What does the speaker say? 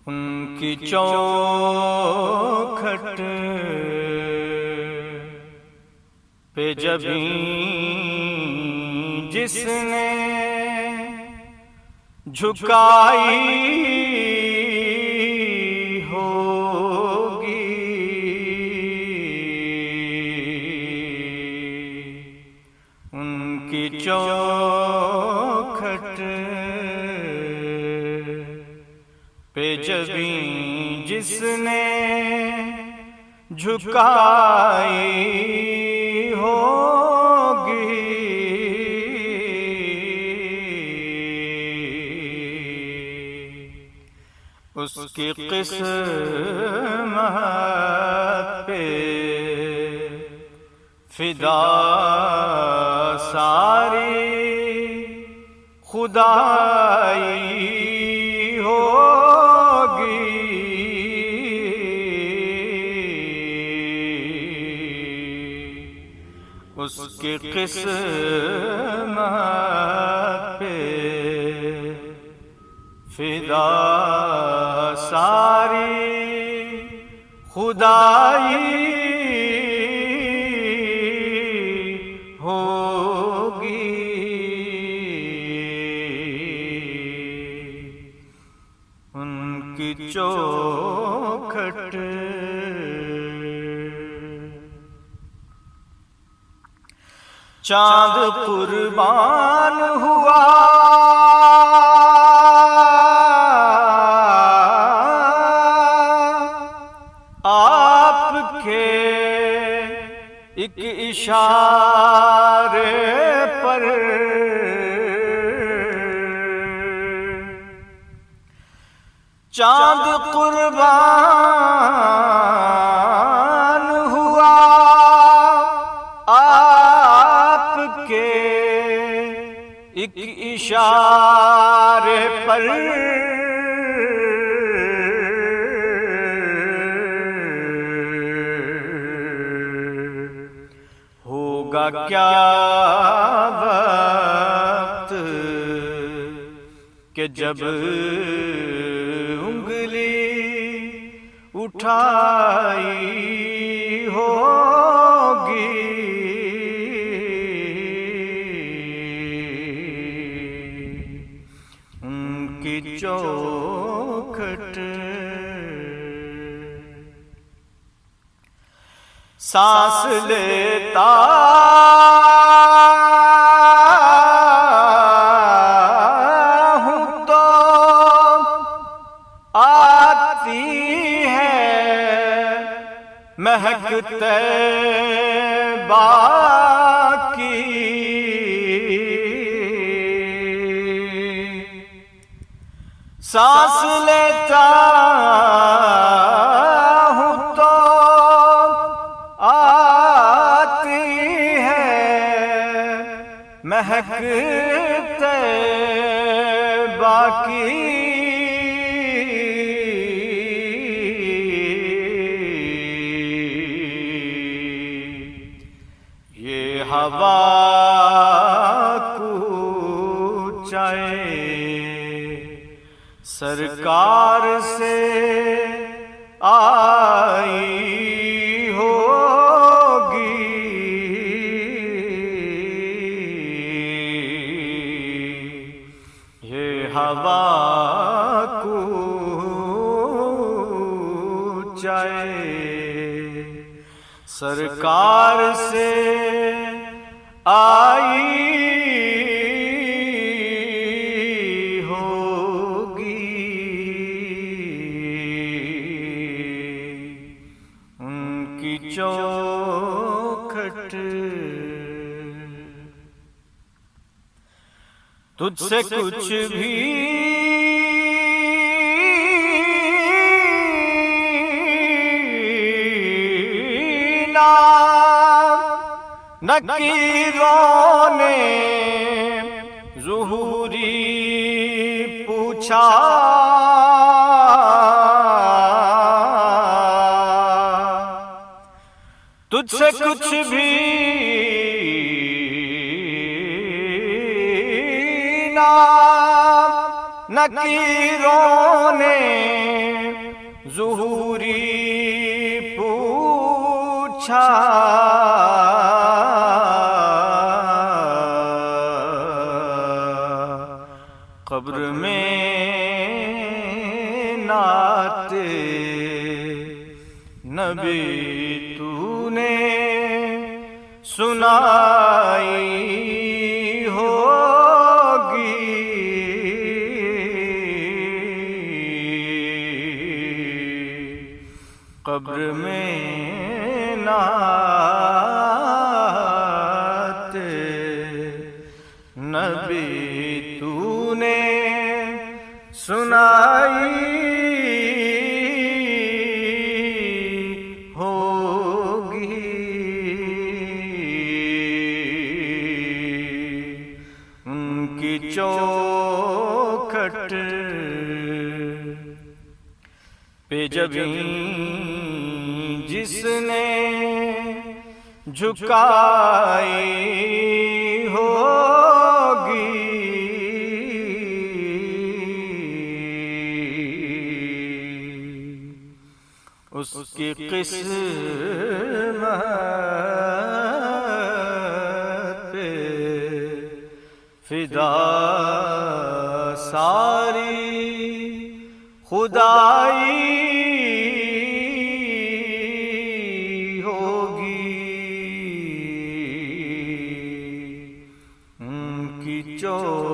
ان کی چوکھٹ پہ جبیں جس نے جھکائی ہوگی، ان کی چوکھٹ پہ جبیں جس نے جھکائی ہوگی، اس کی قسمت پہ فدا ساری خدائی ہوگی، اس کی قسمت پہ فدا ساری خدائی ہوگی، ان کی چوکھٹ چاند قربان ہوا آپ کے ایک اشارے پر، چاند قربان ہوا آپ کے ایک اشارے پر، ہوگا کیا وقت کہ جب انگلی اٹھائی ہوگی، ان کی چوکھٹ سانس لیتا ہوں تو آتی ہے مہک طیبہ کی، سانس لیتا ہوں تو آتی ہے مہک طیبہ کی، یہ ہوا کوچائے سرکار سے آئی ہوگی، یہ ہوا کوچائے سرکار سے آئی چوکھٹ تجھ سے کچھ بھی نکیروں نے ظہوری پوچھا، تجھ سے کچھ بھی نہ نکیروں نے پوچھا قبر میں نعت نبی تو نے سنائی ہوگی، قبر میں نعت نبی تو نے سنائی ہوگی، ان کی چوکھٹ پہ جبیں جس نے جھکائی ہوگی، اس کی قسمت پہ فدا ساری خدائی ہوگی، ان کی چوکھٹ